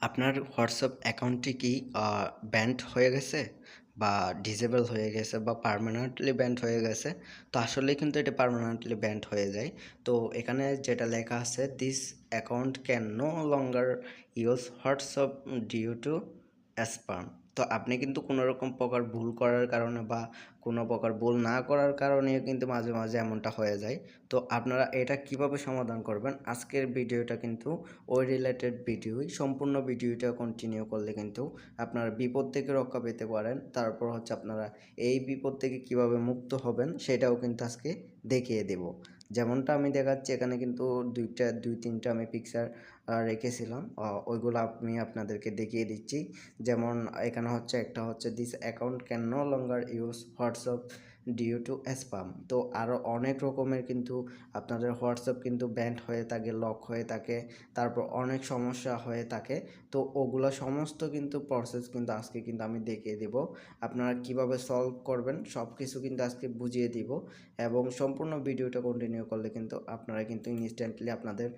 আপনার হোয়াটসঅ্যাপ অ্যাকাউন্টটি কি ব্যান্ড হয়ে গেছে বা ডিসেবল হয়ে গেছে বা পার্মানেন্টলি ব্যান্ড হয়ে গেছে? তো আসলেই কিন্তু এটা পার্মানেন্টলি ব্যান্ড হয়ে যায়। তো এখানে যেটা লেখা আছে, this account can no longer use WhatsApp due to spam. তো আপনি কিন্তু কোনো রকম প্রকার ভুল করার কারণে বা কোনো প্রকার ভুল না করার কারণেও কিন্তু মাঝে মাঝে এমনটা হয়ে যায়। তো আপনারা এটা কিভাবে সমাধান করবেন, আজকের ভিডিওটা কিন্তু ওই রিলেটেড ভিডিওই। সম্পূর্ণ ভিডিওটা কন্টিনিউ করলে কিন্তু আপনারা বিপদ থেকে রক্ষা পেতে পারেন। তারপর হচ্ছে আপনারা এই বিপদ থেকে কিভাবে মুক্ত হবেন সেটাও কিন্তু আজকে দেখিয়ে দেব। যেমনটা আমি দেখাচ্ছি এখানে কিন্তু দুই তিনটা আমি পিকচার রেখেছিলাম, ওইগুলো আমি আপনাদেরকে দেখিয়ে দিচ্ছি। যেমন এখানে হচ্ছে একটা হচ্ছে, this account can no longer use WhatsApp due to spam. তো আরও অনেক রকমের কিন্তু আপনাদের হোয়াটসঅ্যাপ কিন্তু ব্যান্ড হয়ে থাকে, লক হয়ে থাকে, তারপর অনেক সমস্যা হয়ে থাকে। তো ওগুলো সমস্ত কিন্তু প্রসেস কিন্তু আজকে কিন্তু আমি দেখিয়ে দিব। আপনারা কিভাবে সলভ করবেন সব কিছু কিন্তু আজকে বুঝিয়ে দিব, এবং সম্পূর্ণ ভিডিওটা কন্টিনিউ করলে কিন্তু আপনারা কিন্তু ইনস্ট্যান্টলি আপনাদের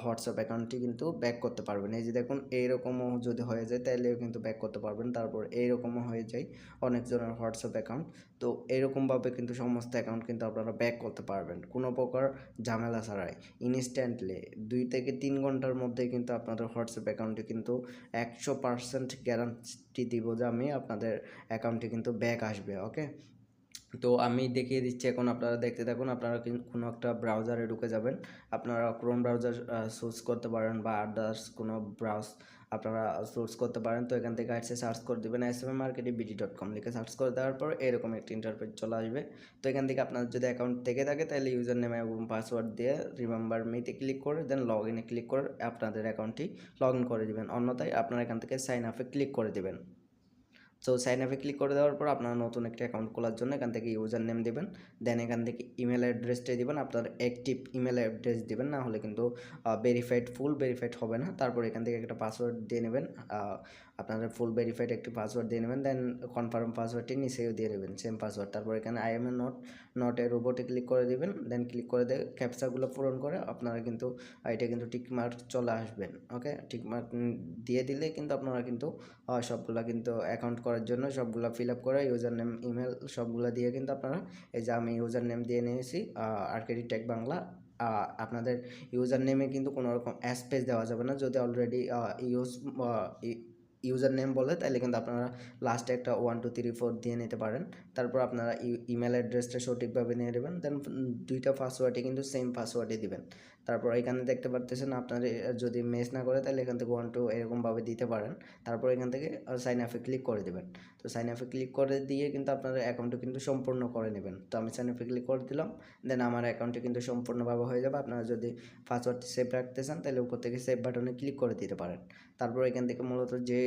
হোয়াটসঅ্যাপ অ্যাকাউন্টটি কিন্তু ব্যাক করতে পারবেন। এই যে দেখুন, এইরকমও যদি হয়ে যায় তাহলেও কিন্তু ব্যাক করতে পারবেন। তারপর এইরকমও হয়ে যায় অনেকজনের হোয়াটসঅ্যাপ অ্যাকাউন্ট। তো এরকমভাবে কিন্তু সমস্ত অ্যাকাউন্ট কিন্তু আপনারা ব্যাক করতে পারবেন কোনো প্রকার ঝামেলা ছাড়াই, ইনস্ট্যান্টলি 2 থেকে 3 ঘন্টার মধ্যে কিন্তু আপনাদের হোয়াটসঅ্যাপ অ্যাকাউন্টে কিন্তু 100% গ্যারান্টি দিব যে আমি আপনাদের অ্যাকাউন্টে কিন্তু ব্যাক আসবে। ওকে, তো আমি দেখিয়ে দিচ্ছি। এখন আপনারা দেখতে থাকুন। আপনারা কোনো একটা ব্রাউজারে ঢুকে যাবেন। আপনারা ক্রোম ব্রাউজার চুজ করতে পারেন বা আদার্স কোনো ব্রাউজ আপনারা সোর্স করতে পারেন। তো এখান থেকে আসছে সার্চ করে দেবেন smmarketbd.com লিখে সার্চ করে দেওয়ার পর এরকম একটা ইন্টারফেস চলে আসবে। তো এখান থেকে আপনার যদি অ্যাকাউন্ট থেকে থাকে তাহলে ইউজার নেম এবং পাসওয়ার্ড দিয়ে রিমেম্বার মিতে ক্লিক করে দেন লগ ইনে ক্লিক করে আপনাদের অ্যাকাউন্টটি লগ ইন করে দেবেন। অন্যথায় আপনারা এখান থেকে সাইন আপে ক্লিক করে দেবেন। সো সাইন আপে ক্লিক করে দেওয়ার পর আপনারা নতুন একটা অ্যাকাউন্ট খোলার জন্য এখান থেকে ইউজার নেম দেবেন, দেন এখান থেকে ইমেল অ্যাড্রেসটাই দেবেন, আপনার অ্যাক্টিভ ইমেল অ্যাড্রেস দেবেন, না হলে কিন্তু ভেরিফাইড ফুল ভেরিফাইড হবে না। তারপর এখান থেকে একটা পাসওয়ার্ড দিয়ে নেবেন, আপনাদের ফুল ভেরিফাইড একটি পাসওয়ার্ড দিয়ে নেবেন, দেন কনফার্ম পাসওয়ার্ডটি নিচেও দিয়ে দেবেন সেম পাসওয়ার্ড। তারপর এখানে I am a not a রোবটে ক্লিক করে দেবেন, দেন ক্লিক করে দিয়ে ক্যাপচাগুলো পূরণ করে আপনারা কিন্তু এটা কিন্তু টিক মার্ক চলে আসবেন। ওকে, টিক মার্ক দিয়ে দিলে কিন্তু আপনারা কিন্তু সবগুলা কিন্তু অ্যাকাউন্ট করার জন্য সবগুলা ফিল আপ করে ইউজার নেম ইমেল সবগুলা দিয়ে কিন্তু আপনারা, এই যে আমি ইউজার নেম দিয়ে নিয়েছি আরকেডি টেক বাংলা। আপনাদের ইউজার নেমে কিন্তু কোনো রকম স্পেস দেওয়া যাবে না। যদি অলরেডি ইউজার নেম বলে তাহলে কিন্তু আপনারা লাস্টে একটা 1 2 3 4 দিয়ে নিতে পারেন। তারপর আপনারা ইমেল অ্যাড্রেসটা সঠিকভাবে নিয়ে নেবেন, দেন দুইটা পাসওয়ার্ডে কিন্তু সেম পাসওয়ার্ডে দিবেন। তারপর এখানে দেখতে পারতেছেন আপনার যদি মেস না করে তাহলে এখান থেকে 1 2 এরকমভাবে দিতে পারেন। তারপর এখান থেকে সাইন আপে ক্লিক করে দেবেন। তো সাইন আপে ক্লিক করে দিয়ে কিন্তু আপনার অ্যাকাউন্টটি কিন্তু সম্পূর্ণ করে নেবেন। তো আমি সাইন আপে ক্লিক করে দিলাম, দেন আমার অ্যাকাউন্টটি কিন্তু সম্পূর্ণভাবে হয়ে যাবে। আপনারা যদি পাসওয়ার্ডটি সেভ রাখতে চান তাহলে উপর থেকে সেভ বাটনে ক্লিক করে দিতে পারেন। তারপর এখান থেকে মূলত যে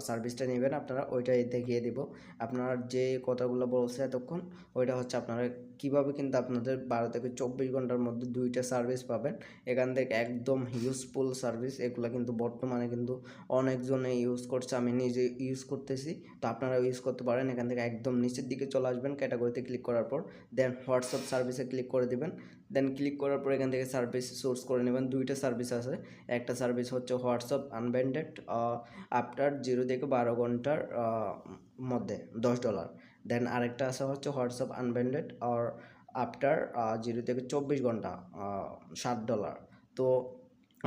সার্ভিসটা নেবেন আপনারা ওইটাই দেখিয়ে দিব। আপনার যে কথাগুলো বলছে এতক্ষণ, ওইটা হচ্ছে আপনারা কীভাবে কিন্তু আপনাদের 12 থেকে 24 ঘন্টার মধ্যে 2টা সার্ভিস পাবেন। এখান থেকে একদম ইউজফুল সার্ভিস, এগুলো কিন্তু বর্তমানে কিন্তু অনেকজনে ইউজ করছে, আমি নিজে ইউজ করতেছি। তো আপনারা ইউজ করতে পারেন। এখান থেকে একদম নিচের দিকে চলে আসবেন, ক্যাটাগরিতে ক্লিক করার পর দেন হোয়াটসঅ্যাপ সার্ভিসে ক্লিক করে দিবেন। দেন ক্লিক করার পর এখান থেকে সার্ভিস সোর্স করে নেবেন। 2টা সার্ভিস আছে, একটা সার্ভিস হচ্ছে হোয়াটসঅ্যাপ আনব্যান্ডেড আফটার 0 থেকে 12 ঘন্টার মধ্যে $10। দেন আরেকটা আছে হচ্ছে হোয়াটসঅ্যাপ আনব্যান্ডেড আর আফটার 0 থেকে 24 ঘন্টা $7। তো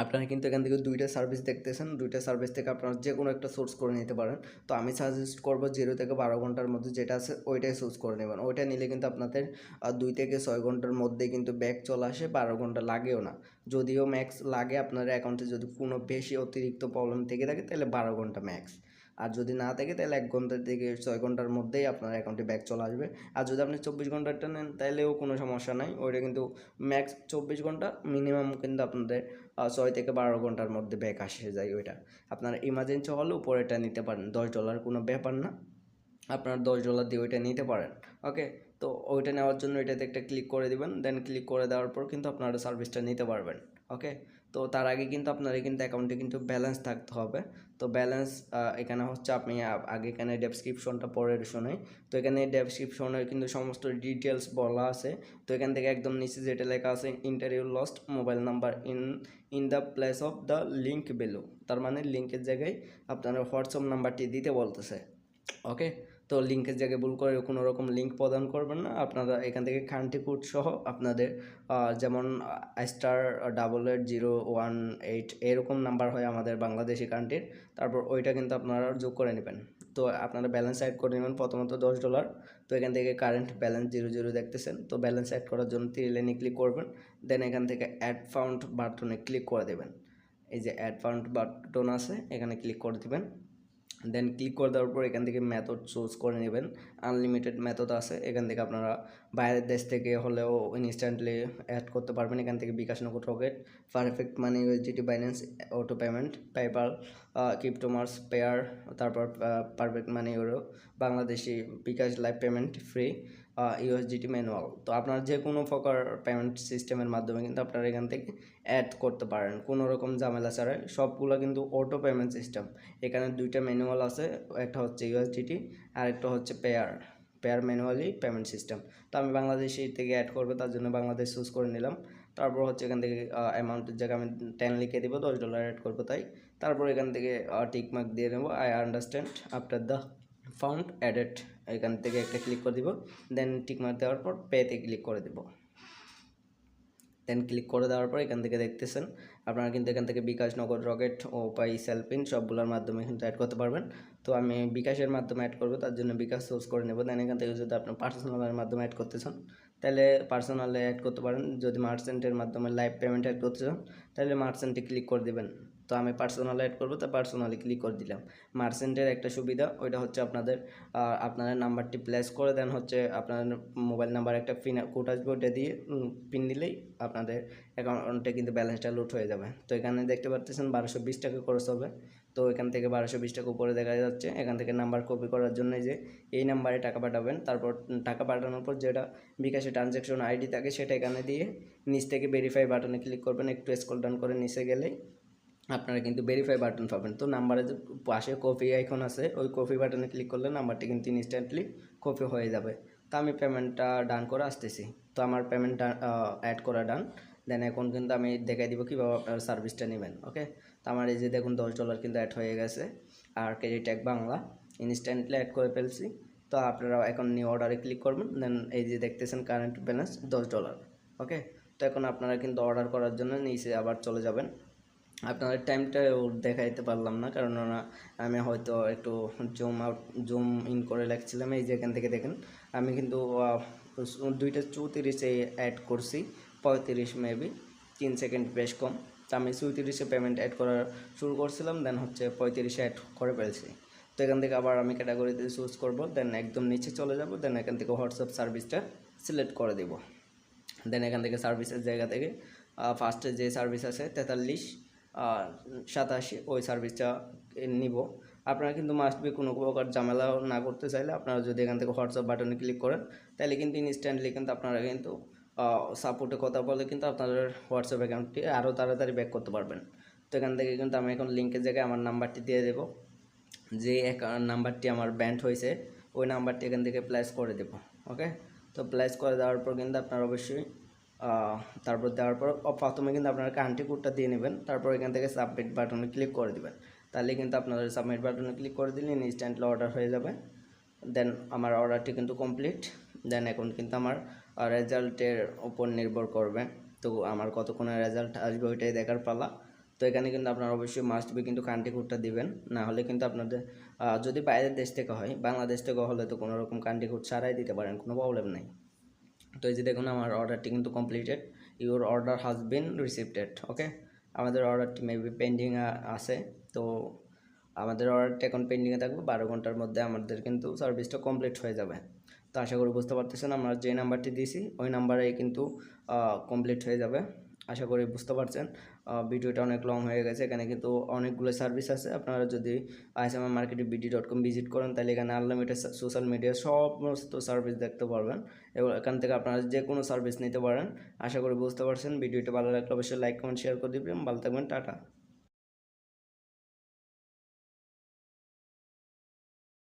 আপনারা কিন্তু এখান থেকে 2টা সার্ভিস দেখতেছেন, 2টা সার্ভিস থেকে আপনারা যে কোনো একটা সোর্স করে নিতে পারেন। তো আমি সাজেস্ট করবো 0 থেকে 12 ঘন্টার মধ্যে যেটা আছে ওইটাই সোর্স করে নেবেন। ওইটা নিলে কিন্তু আপনাদের 2 থেকে 6 ঘন্টার মধ্যে কিন্তু ব্যাক চলে আসে, 12 ঘন্টা লাগেও না। যদিও ম্যাক্স লাগে আপনার অ্যাকাউন্টে যদি কোনো বেশি অতিরিক্ত প্রবলেম থেকে থাকে তাহলে 12 ঘন্টা ম্যাক্স, আর যদি না থাকে তাহলে 1 ঘন্টা থেকে 6 ঘন্টার মধ্যেই আপনার অ্যাকাউন্টে ব্যাক চলে আসবে। আর যদি আপনি 24 ঘন্টারটা নেন তাহলেও কোনো সমস্যা নাই, ওইটা কিন্তু ম্যাক্স 24 ঘন্টা, মিনিমাম কিন্তু আপনাদের 6 থেকে 12 ঘন্টার মধ্যে ব্যাক আসে যায়। ওইটা আপনার ইমার্জেন্সি হলে উপরেটা নিতে পারেন, $10 কোনো ব্যাপার না, আপনার $10 দিয়ে ওইটা নিতে পারেন। ওকে, তো ওইটা নেওয়ার জন্য এটাতে একটা ক্লিক করে দিবেন, দেন ক্লিক করে দেওয়ার পর কিন্তু আপনারা সার্ভিসটা নিতে পারবেন। ওকে, তো তার আগে কিন্তু আপনার কিন্তু অ্যাকাউন্টে কিন্তু ব্যালেন্স থাকতে হবে। তো ব্যালেন্স এখানে হচ্ছে আপনি আগে এখানে ডেসক্রিপশনটা পড়ে শোনাই। তো এখানে ডেসক্রিপশনে কিন্তু সমস্ত ডিটেলস বলা আছে। তো এখান থেকে একদম নিচে যেটা লেখা আছে, interview lost mobile number in the place of the link below, তার মানে লিঙ্কের জায়গায় আপনার হোয়াটসঅ্যাপ নাম্বারটি দিতে বলতেছে। ওকে, তো লিঙ্কের জায়গায় ভুল করে কোনো রকম লিঙ্ক প্রদান করবেন না। আপনারা এখান থেকে কান্ট্রি কোড সহ আপনাদের যেমন *88018 এরকম নাম্বার হয় আমাদের বাংলাদেশি কান্ট্রির, তারপর ওইটা কিন্তু আপনারা যোগ করে নেবেন। তো আপনারা ব্যালেন্স অ্যাড করে নেবেন প্রথমত $10। তো এখান থেকে কারেন্ট ব্যালেন্স 00 দেখতেছেন। তো ব্যালেন্স অ্যাড করার জন্য 3 লাইনে ক্লিক করবেন, দেন এখান থেকে অ্যাড ফাউন্ড বাটনে ক্লিক করে দেবেন। এই যে অ্যাড ফাউন্ড বাটন আছে, এখানে ক্লিক করে দেবেন। দেন ক্লিক করে দেওয়ার পর এখান থেকে মেথড চুজ করে নেবেন। আনলিমিটেড মেথড আছে, এখান থেকে আপনারা বাইরের দেশ থেকে হলেও ইনস্ট্যান্টলি অ্যাড করতে পারবেন। এখান থেকে bKash, Nagad, Rocket, Perfect Money, USDT, Binance, auto payment, PayPal, Cryptomus, Payeer, তারপর Perfect Money, euro, Bangladeshi, bKash live payment free, USDT manual. তো আপনার যে কোনো প্রকার পেমেন্ট সিস্টেমের মাধ্যমে কিন্তু আপনারা এখান থেকে অ্যাড করতে পারেন কোনো রকম ঝামেলা ছাড়াই। সবগুলো কিন্তু অটো পেমেন্ট সিস্টেম। এখানে দুইটা ম্যানুয়াল আছে, একটা হচ্ছে ইউএসডিটি আর একটা হচ্ছে পেয়ার ম্যানুয়ালি পেমেন্ট সিস্টেম। তো আমি বাংলাদেশি থেকে অ্যাড করবো, তার জন্য বাংলাদেশ চুজ করে নিলাম। তারপর হচ্ছে এখান থেকে অ্যামাউন্টের জায়গায় আমি 10 লিখে দেবো, $10 অ্যাড করবো তাই। তারপর এখান থেকে টিকমার্ক দিয়ে নেবো, I understand after the found added, এখান থেকে একটা ক্লিক করে দিব। দেন টিকমার্ক দেওয়ার পর পেতে ক্লিক করে দেবো। দেন ক্লিক করে দেওয়ার পর এখান থেকে দেখতেছেন আপনারা কিন্তু এখান থেকে বিকাশ, নগদ, রকেট, ও পাই, সেলপিন সবগুলোর মাধ্যমে কিন্তু অ্যাড করতে পারবেন। তো আমি বিকাশের মাধ্যমে অ্যাড করবো, তার জন্য বিকাশ চুজ করে নেব। দেন এখান থেকে যদি আপনার পার্সোনালের মাধ্যমে অ্যাড করতে চান তাহলে পার্সোনালে অ্যাড করতে পারেন। যদি মার্চেন্টের মাধ্যমে লাইভ পেমেন্ট অ্যাড করতে চান তাহলে মার্চেন্টে ক্লিক করে দেবেন। তো আমি পার্সোনাল অ্যাড করবো, তো পার্সোনালি ক্লিক করে দিলাম। মার্চেন্টের একটা সুবিধা, ওইটা হচ্ছে আপনাদের নাম্বারটি প্লেস করে দেন হচ্ছে আপনার মোবাইল নাম্বার একটা কোড আসবে, ওটা দিয়ে পিন দিলেই আপনাদের অ্যাকাউন্টে কিন্তু ব্যালেন্সটা লুট হয়ে যাবে। তো এখানে দেখতে পাচ্ছেন 1220 টাকা খরচ হবে। তো এখান থেকে 1220 টাকা উপরে দেখা যাচ্ছে। এখান থেকে নাম্বার কপি করার জন্য যে এই নাম্বারে টাকা পাঠাবেন, তারপর টাকা পাঠানোর পর যেটা বিকাশে ট্রানজ্যাকশন আইডি থাকে সেটা এখানে দিয়ে নিচ থেকে ভেরিফাই বাটনে ক্লিক করবেন। একটু স্ক্রল ডাউন করে নিচে গেলেই আপনারা কিন্তু ভেরিফাই বাটন পাবেন। তো নাম্বারে যে পাশে কপি আইকন আছে, ওই কপি বাটনে ক্লিক করলে নাম্বারটি কিন্তু ইনস্ট্যান্টলি কপি হয়ে যাবে। তো আমি পেমেন্টটা ডান করে আসতেছি। তো আমার পেমেন্টটা অ্যাড করা ডান। দেন এখন কিন্তু আমি দেখাই দিব কীভাবে আপনারা সার্ভিসটা নেবেন। ওকে, তো আমার এই যে দেখুন $10 কিন্তু অ্যাড হয়ে গেছে, আর credit tag Bangla instantly add করে ফেলছি। তো আপনারা এখন নিউ অর্ডারে ক্লিক করবেন। দেন এই যে দেখতেছেন কারেন্ট ব্যালেন্স $10। ওকে, তো এখন আপনারা কিন্তু অর্ডার করার জন্য নিচে আবার চলে যাবেন। আপনাদের টাইমটা দেখাইতে পারলাম না, কারণ আমি হয়তো একটু জুম ইন করে রাখছিলাম। এই যে এখান থেকে দেখেন আমি কিন্তু 2:34 অ্যাড করছি, 35 মেবি 3 সেকেন্ড বেশ কম। তো আমি 34-এ পেমেন্ট অ্যাড করা শুরু করছিলাম, দেন হচ্ছে 35-এ অ্যাড করে ফেলছি। তো এখান থেকে আবার আমি ক্যাটাগরিতে চুজ করব, দেন একদম নিচে চলে যাব। দেন এখান থেকে হোয়াটসঅ্যাপ সার্ভিসটা সিলেক্ট করে দেব। দেন এখান থেকে সার্ভিসের জায়গা থেকে ফার্স্টে যে সার্ভিস আছে 4387 ওই সার্ভিসটা নিব। আপনারা কিন্তু মাস্ট বি কোনো প্রকার ঝামেলা না করতে চাইলে আপনারা যদি এখান থেকে হোয়াটসঅ্যাপ বাটনে ক্লিক করেন তাহলে কিন্তু ইনস্ট্যান্টলি কিন্তু আপনারা কিন্তু সাপোর্টে কথা বলে কিন্তু আপনাদের হোয়াটসঅ্যাপ অ্যাকাউন্টটি আরও তাড়াতাড়ি ব্যাক করতে পারবেন। তো এখান থেকে কিন্তু আমি এখন লিঙ্কের জায়গায় আমার নাম্বারটি দিয়ে দেবো, যে নাম্বারটি আমার ব্যান্ড হয়েছে ওই নাম্বারটি এখান থেকে প্লেস করে দেবো। ওকে, তো প্লেস করে দেওয়ার পর কিন্তু আপনারা অবশ্যই তারপর দেওয়ার পর প্রথমে কিন্তু আপনারা কান্ট্রি কোডটা দিয়ে নেবেন। তারপর এখান থেকে সাবমিট বাটনে ক্লিক করে দেবেন। তাহলে কিন্তু আপনাদের সাবমিট বাটনে ক্লিক করে দিলে ইনস্ট্যান্টলি অর্ডার হয়ে যাবে। দেন আমার অর্ডারটি কিন্তু কমপ্লিট। দেন এখন কিন্তু আমার রেজাল্টের উপর নির্ভর করবে, তো আমার কতক্ষণে রেজাল্ট আসবে ওইটাই দেখার পালা। তো এখানে কিন্তু আপনারা অবশ্যই মাস্ট বি কিন্তু কান্ট্রি কোডটা দিবেন, না হলে কিন্তু আপনাদের যদি বাইরের দেশ থেকে হয়, বাংলাদেশ থেকে হলে তো কোনো রকম কান্ট্রি কোড ছাড়াই দিতে পারেন, কোনো প্রবলেম নেই। তো এই যে দেখুন আমার অর্ডারটি কিন্তু completed, your order has been received. Okay, আমাদের অর্ডারটি মেবি পেন্ডিং আছে। তো আমাদের অর্ডারটা এখন পেন্ডিংয়ে থাকবে, 12 ঘন্টার মধ্যে আমাদের কিন্তু সার্ভিসটা কমপ্লিট হয়ে যাবে। তো আশা করি বুঝতে পারতেছেন, আমরা যে নাম্বারটি দিয়েছি ওই নাম্বারেই কিন্তু কমপ্লিট হয়ে যাবে। আশা করি বুঝতে পারছেন। ভিডিওটা অনেক লং হয়ে গেছে। এখানে কিন্তু অনেকগুলো সার্ভিস আছে। আপনারা যদি আইএসএমআই মার্কেটিং বিডি.কম ভিজিট করেন তাহলে এখানে আনলিমিটেড সোশ্যাল মিডিয়ার সমস্ত সার্ভিস দেখতে পারবেন এবং এখান থেকে আপনারা যে কোনো সার্ভিস নিতে পারেন। আশা করি বুঝতে পারছেন। ভিডিওটা ভালো লাগলে অবশ্যই লাইক, কমেন্ট, শেয়ার করে দিবেন। ভালো থাকবেন। টাটা।